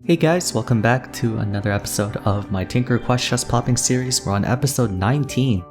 Hey guys, welcome back to another episode of my Tinker Quest chest popping series. We're on episode 19.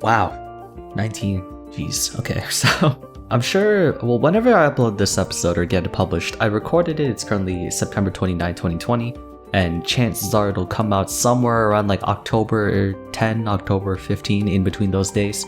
Wow, 19. Jeez. Okay, so I'm sure, well, whenever I upload this episode or get it published, I recorded it. It's currently September 29, 2020, and chances are it'll come out somewhere around like October 10, October 15, in between those days.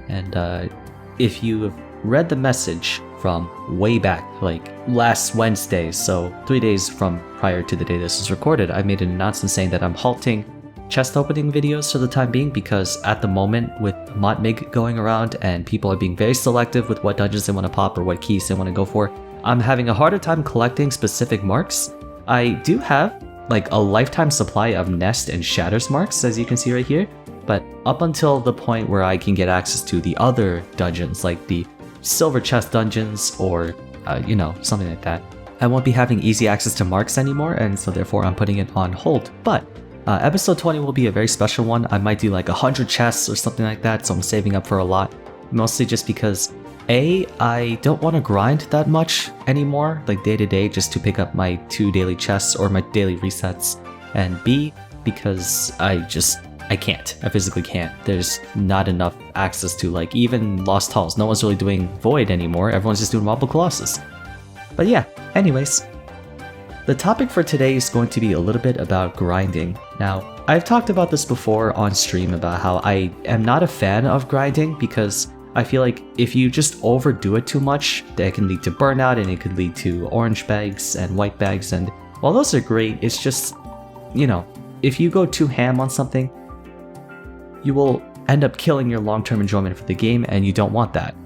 And if you've read the message from way back, like last Wednesday, so 3 days from prior to the day this was recorded, I made an announcement saying that I'm halting chest opening videos for the time being because at the moment with RotMG going around and people are being very selective with what dungeons they want to pop or what keys they want to go for, I'm having a harder time collecting specific marks. I do have like a lifetime supply of nest and shatters marks, as you can see right here, but up until the point where I can get access to the other dungeons like the silver chest dungeons or something like that, I won't be having easy access to marks anymore, and so therefore I'm putting it on hold. But episode 20 will be a very special one. I might do like 100 chests or something like that, so I'm saving up for a lot, mostly just because I don't want to grind that much anymore, like day to day, just to pick up my 2 daily chests or my daily resets, and B, because I physically can't. There's not enough access to like even Lost Halls. No one's really doing Void anymore. Everyone's just doing Marble Colossus. But yeah, anyways. The topic for today is going to be a little bit about grinding. Now, I've talked about this before on stream about how I am not a fan of grinding because I feel like if you just overdo it too much, that can lead to burnout and it could lead to orange bags and white bags, and while those are great, it's just, if you go too ham on something, you will end up killing your long-term enjoyment for the game, and you don't want that.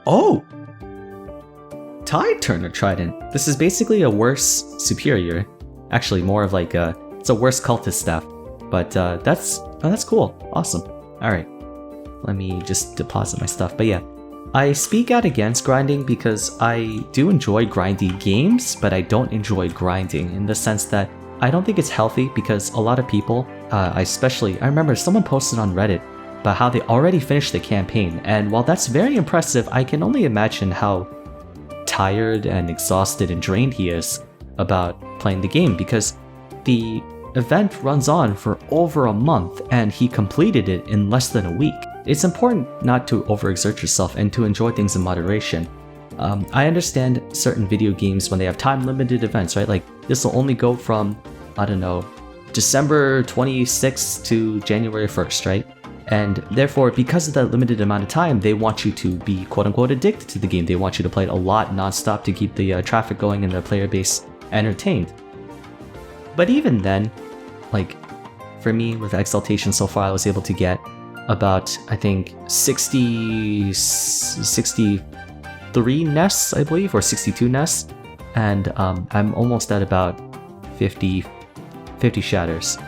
Oh! Tide Turner Trident. This is basically a worse superior. Actually, more of like it's a worse cultist staff. But that's cool. Awesome. Alright. Let me just deposit my stuff. But yeah, I speak out against grinding because I do enjoy grindy games, but I don't enjoy grinding in the sense that I don't think it's healthy because a lot of people, I remember someone posted on Reddit about how they already finished the campaign, and while that's very impressive, I can only imagine how tired and exhausted and drained he is about playing the game because the event runs on for over a month and he completed it in less than a week. It's important not to overexert yourself and to enjoy things in moderation. I understand certain video games when they have time-limited events, right? Like, this will only go from, I don't know, December 26th to January 1st, right? And therefore, because of that limited amount of time, they want you to be quote-unquote addicted to the game. They want you to play it a lot non-stop to keep the traffic going and the player base entertained. But even then, like, for me, with Exaltation so far, I was able to get about, I think, 63 nests, I believe, or 62 nests, and I'm almost at about 50 shatters.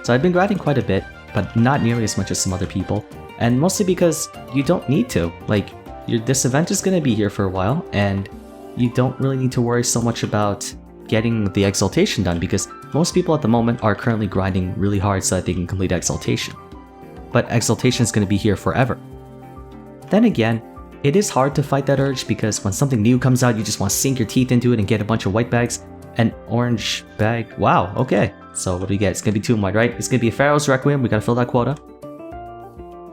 So I've been grinding quite a bit, but not nearly as much as some other people, and mostly because you don't need to. Like, this event is going to be here for a while, and you don't really need to worry so much about getting the Exaltation done, because most people at the moment are currently grinding really hard so that they can complete Exaltation. But Exaltation is going to be here forever. Then again, it is hard to fight that urge because when something new comes out, you just want to sink your teeth into it and get a bunch of white bags. An orange bag. Wow, okay. So what do we get? It's going to be 2 white, right? It's going to be a Pharaoh's Requiem. We got to fill that quota.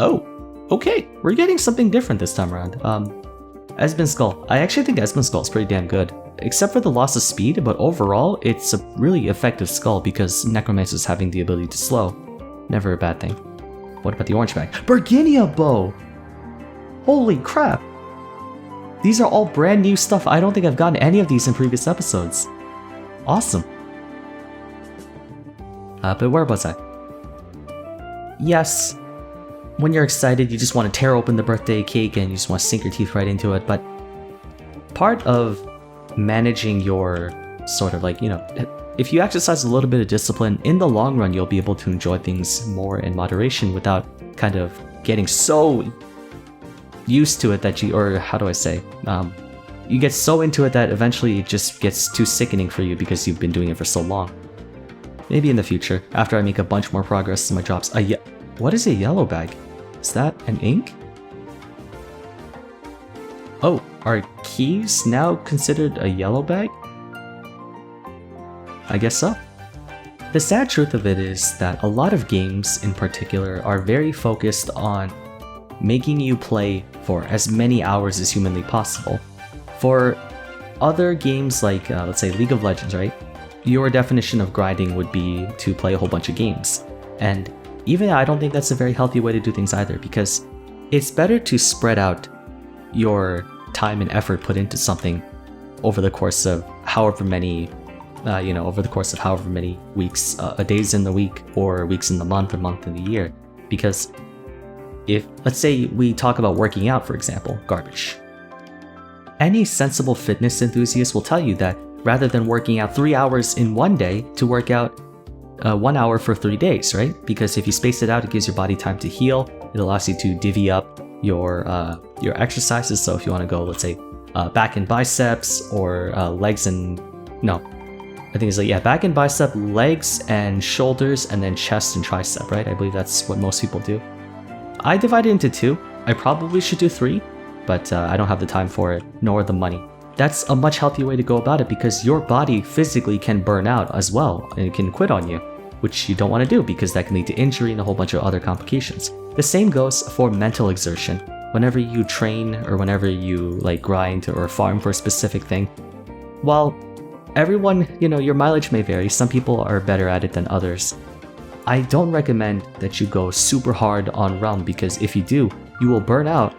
Oh, okay. We're getting something different this time around. Esben Skull. I actually think Esben Skull is pretty damn good. Except for the loss of speed, but overall, it's a really effective skull because Necromancer's having the ability to slow. Never a bad thing. What about the orange bag? Burginia Bow! Holy crap! These are all brand new stuff. I don't think I've gotten any of these in previous episodes. Awesome. But where was I? Yes, when you're excited, you just want to tear open the birthday cake and you just want to sink your teeth right into it, but part of managing your sort of like, if you exercise a little bit of discipline, in the long run, you'll be able to enjoy things more in moderation without kind of getting so used to it that you get so into it that eventually it just gets too sickening for you because you've been doing it for so long. Maybe in the future, after I make a bunch more progress in my jobs. What is a yellow bag? Is that an ink? Oh, Are keys now considered a yellow bag? I guess so. The sad truth of it is that a lot of games in particular are very focused on making you play for as many hours as humanly possible. For other games like, let's say League of Legends, right? Your definition of grinding would be to play a whole bunch of games. And even I don't think that's a very healthy way to do things either, because it's better to spread out your time and effort put into something over the course of however many weeks, days in the week, or weeks in the month, or month in the year. Because if, let's say we talk about working out, for example, garbage. Any sensible fitness enthusiast will tell you that rather than working out 3 hours in one day, to work out 1 hour for 3 days, right? Because if you space it out, it gives your body time to heal. It allows you to divvy up your exercises. So if you want to go, let's say, back and biceps, or legs and I think it's like, back and bicep, legs and shoulders, and then chest and tricep, right? I believe that's what most people do. I divide it into 2. I probably should do 3, but I don't have the time for it, nor the money. That's a much healthier way to go about it, because your body physically can burn out as well, and it can quit on you, which you don't want to do, because that can lead to injury and a whole bunch of other complications. The same goes for mental exertion. Whenever you train, or whenever you grind or farm for a specific thing, while everyone, your mileage may vary, some people are better at it than others, I don't recommend that you go super hard on Realm, because if you do, you will burn out,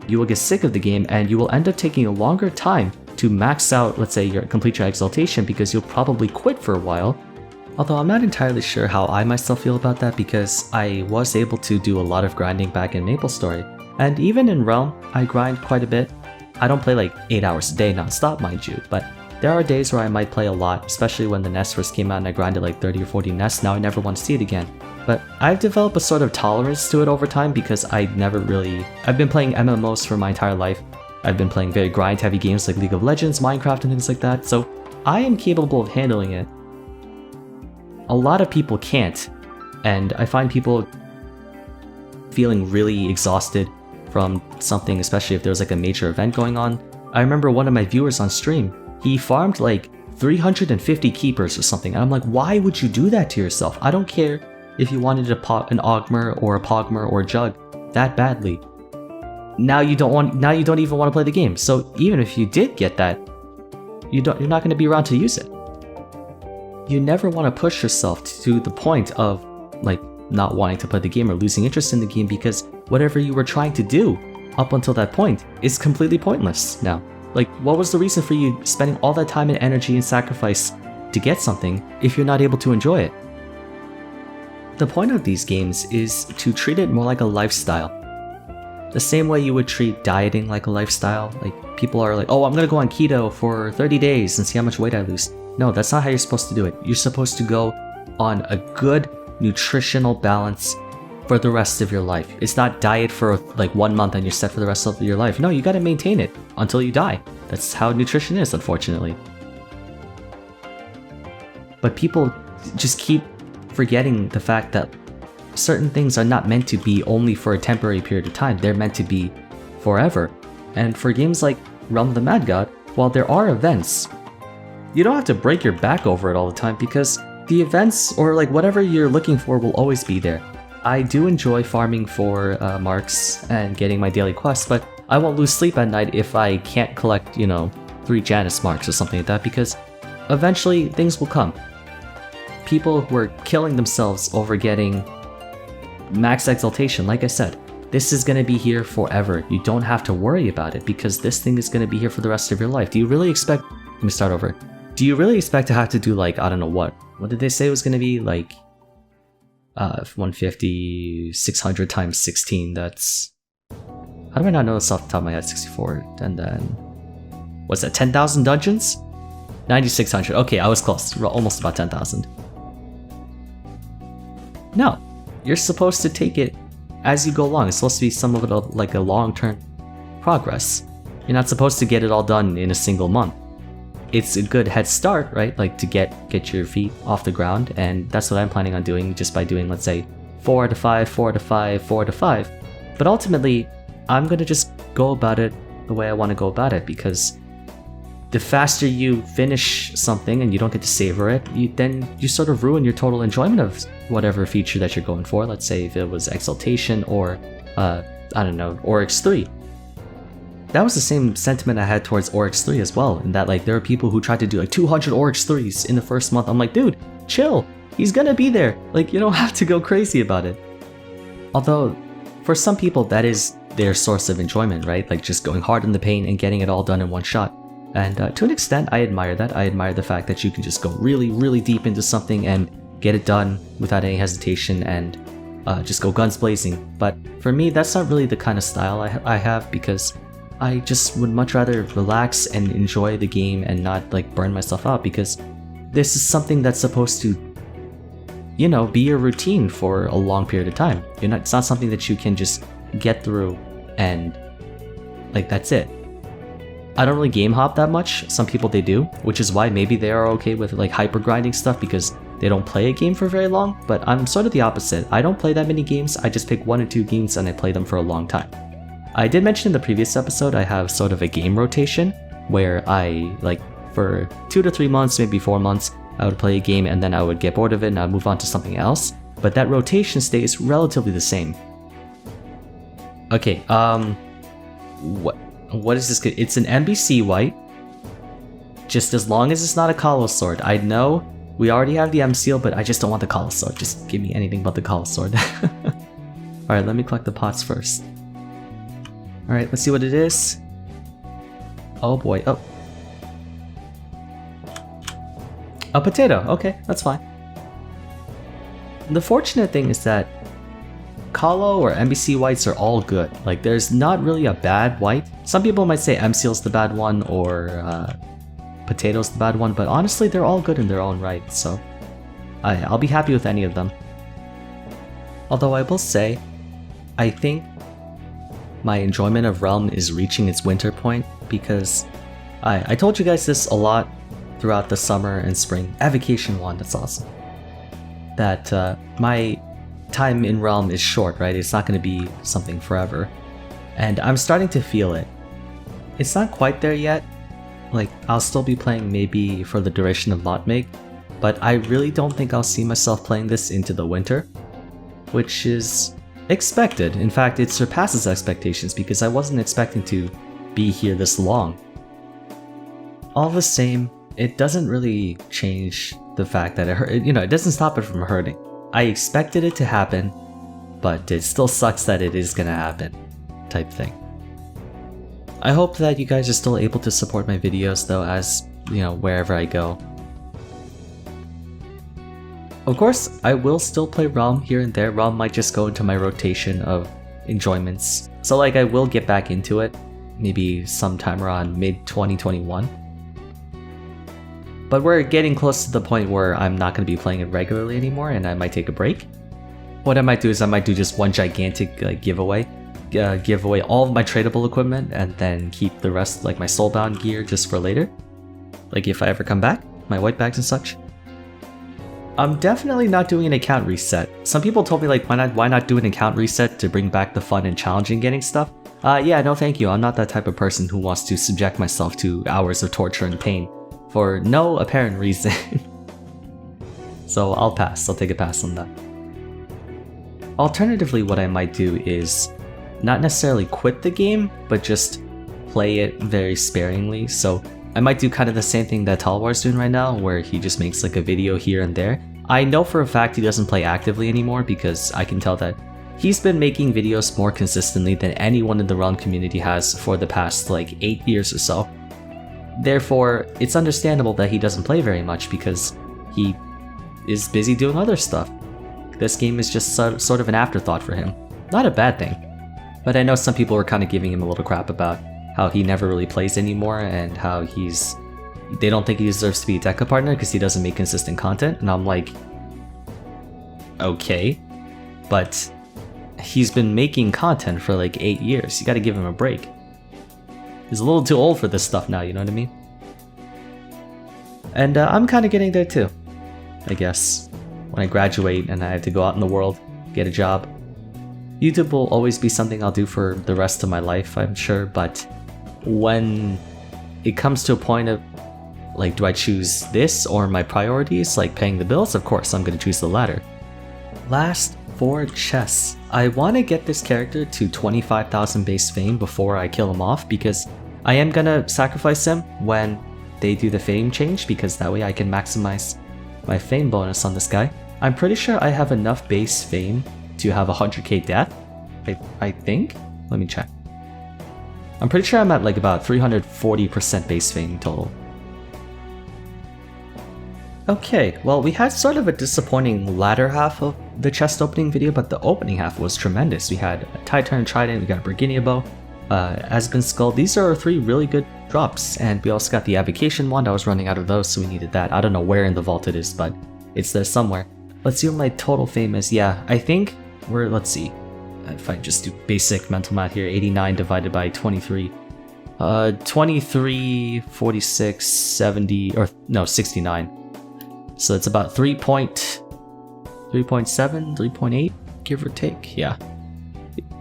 you will get sick of the game, and you will end up taking a longer time to max out, let's say, complete your exaltation, because you'll probably quit for a while. Although I'm not entirely sure how I myself feel about that, because I was able to do a lot of grinding back in MapleStory, and even in Realm, I grind quite a bit. I don't play 8 hours a day non-stop, mind you, but there are days where I might play a lot, especially when the nest first came out and I grinded 30 or 40 nests. Now I never want to see it again. But I've developed a sort of tolerance to it over time, because I've been playing MMOs for my entire life. I've been playing very grind-heavy games like League of Legends, Minecraft, and things like that, so I am capable of handling it. A lot of people can't, and I find people feeling really exhausted from something, especially if there's a major event going on. I remember one of my viewers on stream, he farmed 350 keepers or something, and I'm like, why would you do that to yourself? I don't care if you wanted an Ogmer or a Pogmer or a Jug that badly. Now you don't even want to play the game. So even if you did get that, you're not going to be around to use it. You never want to push yourself to the point of not wanting to play the game or losing interest in the game, because whatever you were trying to do up until that point is completely pointless now. What was the reason for you spending all that time and energy and sacrifice to get something if you're not able to enjoy it? The point of these games is to treat it more like a lifestyle. The same way you would treat dieting like a lifestyle. People are oh, I'm gonna go on keto for 30 days and see how much weight I lose. No, that's not how you're supposed to do it. You're supposed to go on a good nutritional balance for the rest of your life. It's not diet for 1 month and you're set for the rest of your life. No, you gotta maintain it until you die. That's how nutrition is, unfortunately. But people just keep forgetting the fact that certain things are not meant to be only for a temporary period of time. They're meant to be forever. And for games like Realm of the Mad God, while there are events, you don't have to break your back over it all the time, because the events or whatever you're looking for will always be there. I do enjoy farming for marks and getting my daily quests, but I won't lose sleep at night if I can't collect, 3 Janus marks or something like that, because eventually things will come. People were killing themselves over getting max exaltation. Like I said, this is going to be here forever. You don't have to worry about it, because this thing is going to be here for the rest of your life. Do you really expect... Let me start over. Do you really expect to have to do I don't know what did they say it was going to be? 150, 600 times 16, that's... How do I not know this off the top of my head? 64, and then... What's that, 10,000 dungeons? 9,600, okay, I was close, almost about 10,000. No, you're supposed to take it as you go along. It's supposed to be some of it a long-term progress. You're not supposed to get it all done in a single month. It's a good head start, right? To get your feet off the ground, and that's what I'm planning on doing, just by doing, let's say, 4 to 5, 4 to 5, 4 to 5. But ultimately, I'm gonna just go about it the way I want to go about it, because the faster you finish something and you don't get to savor it, then you sort of ruin your total enjoyment of whatever feature that you're going for. Let's say if it was Exaltation or, I don't know, Oryx 3. That was the same sentiment I had towards Oryx 3 as well, in that like there are people who tried to do like 200 Oryx 3s in the first month. I'm like, dude, chill, he's gonna be there. Like, you don't have to go crazy about it. Although, for some people that is their source of enjoyment, right? Like just going hard in the paint and getting it all done in one shot. And to an extent, I admire that. I admire the fact that you can just go really, really deep into something and get it done without any hesitation and just go guns blazing. But for me, that's not really the kind of style I have, because I just would much rather relax and enjoy the game and not like burn myself out, because this is something that's supposed to, you know, be your routine for a long period of time. It's not something that you can just get through and like that's it. I don't really game hop that much. Some people they do, which is why maybe they are okay with like hyper grinding stuff, because they don't play a game for very long. But I'm sort of the opposite. I don't play that many games. I just pick 1 or 2 games and I play them for a long time. I did mention in the previous episode I have sort of a game rotation where I, like, for 2 to 3 months, maybe 4 months, I would play a game and then I would get bored of it and I'd move on to something else. But that rotation stays relatively the same. Okay, what is this? It's an NBC white. Just as long as it's not a Kalos sword. I know we already have the M seal, but I just don't want the Kalos sword. Just give me anything but the Kalos sword. Alright, let me collect the pots first. Alright, let's see what it is. Oh boy, oh. A potato, okay, that's fine. The fortunate thing is that Kalo or NBC whites are all good. Like, there's not really a bad white. Some people might say M-Seal's the bad one or Potato's the bad one, but honestly, they're all good in their own right, so I'll be happy with any of them. Although I will say, I think my enjoyment of Realm is reaching its winter point, because I told you guys this a lot throughout the summer and spring. Avocation 1, that's awesome. That my time in Realm is short, right? It's not going to be something forever. And I'm starting to feel it. It's not quite there yet. Like, I'll still be playing maybe for the duration of RotMG, but I really don't think I'll see myself playing this into the winter, which is expected. In fact, it surpasses expectations because I wasn't expecting to be here this long. All the same, it doesn't really change the fact that it doesn't stop it from hurting. I expected it to happen, but it still sucks that it is gonna happen, type thing. I hope that you guys are still able to support my videos though, as, wherever I go. Of course, I will still play Realm here and there. Realm might just go into my rotation of enjoyments. So like, I will get back into it, maybe sometime around mid-2021. But we're getting close to the point where I'm not going to be playing it regularly anymore, and I might take a break. What I might do is I might do just one gigantic giveaway. Give away all of my tradable equipment, and then keep the rest, like my soulbound gear, just for later. Like if I ever come back, my white bags and such. I'm definitely not doing an account reset. Some people told me like, why not do an account reset to bring back the fun and challenging getting stuff? Yeah, no thank you. I'm not that type of person who wants to subject myself to hours of torture and pain for no apparent reason. So I'll pass. I'll take a pass on that. Alternatively, what I might do is not necessarily quit the game, but just play it very sparingly. So I might do kind of the same thing that Talwar's doing right now, where he just makes like a video here and there. I know for a fact he doesn't play actively anymore, because I can tell that he's been making videos more consistently than anyone in the Realm community has for the past like 8 years or so. Therefore, it's understandable that he doesn't play very much, because he is busy doing other stuff. This game is just sort of an afterthought for him. Not a bad thing. But I know some people were kind of giving him a little crap about how he never really plays anymore, and how they don't think he deserves to be a Deca partner because he doesn't make consistent content. And I'm like, okay, but he's been making content for like 8 years. You gotta give him a break. He's a little too old for this stuff now, you know what I mean? And I'm kind of getting there too, I guess. When I graduate and I have to go out in the world, get a job. YouTube will always be something I'll do for the rest of my life, I'm sure, but when it comes to a point of like, do I choose this or my priorities, like paying the bills? Of course, I'm going to choose the latter. Last, for chests. I want to get this character to 25,000 base fame before I kill him off, because I am going to sacrifice him when they do the fame change, because that way I can maximize my fame bonus on this guy. I'm pretty sure I have enough base fame to have 100k death. I think? Let me check. I'm pretty sure I'm at like about 340% base fame total. Okay, well, we had sort of a disappointing latter half of the chest opening video, but the opening half was tremendous. We had a Titan Trident, we got a Briginia Bow, Aspen Skull. These are 3 really good drops, and we also got the Avocation Wand. I was running out of those, so we needed that. I don't know where in the vault it is, but it's there somewhere. Let's see what my total fame is. Yeah, I think we're, let's see. If I just do basic mental math here, 89 divided by 23. 23, 46, 70, or no, 69. So it's about 3.7, 3.8, give or take. Yeah.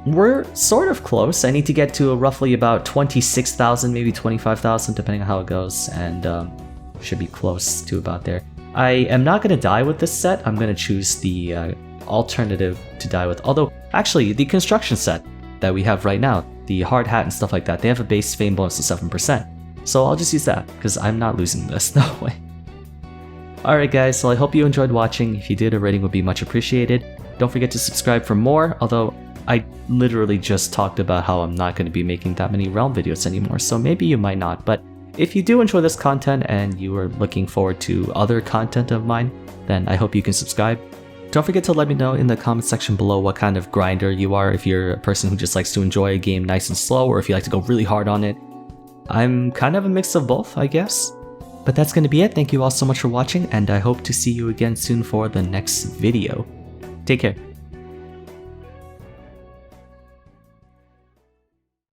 We're sort of close. I need to get to roughly about 26,000, maybe 25,000, depending on how it goes, and should be close to about there. I am not going to die with this set. I'm going to choose the alternative to die with. Although, actually, the construction set that we have right now, the hard hat and stuff like that, they have a base fame bonus of 7%. So I'll just use that, because I'm not losing this, no way. Alright guys, so I hope you enjoyed watching. If you did, a rating would be much appreciated. Don't forget to subscribe for more, although I literally just talked about how I'm not going to be making that many Realm videos anymore, so maybe you might not. But if you do enjoy this content and you are looking forward to other content of mine, then I hope you can subscribe. Don't forget to let me know in the comment section below what kind of grinder you are, if you're a person who just likes to enjoy a game nice and slow, or if you like to go really hard on it. I'm kind of a mix of both, I guess. But that's going to be it. Thank you all so much for watching, and I hope to see you again soon for the next video. Take care.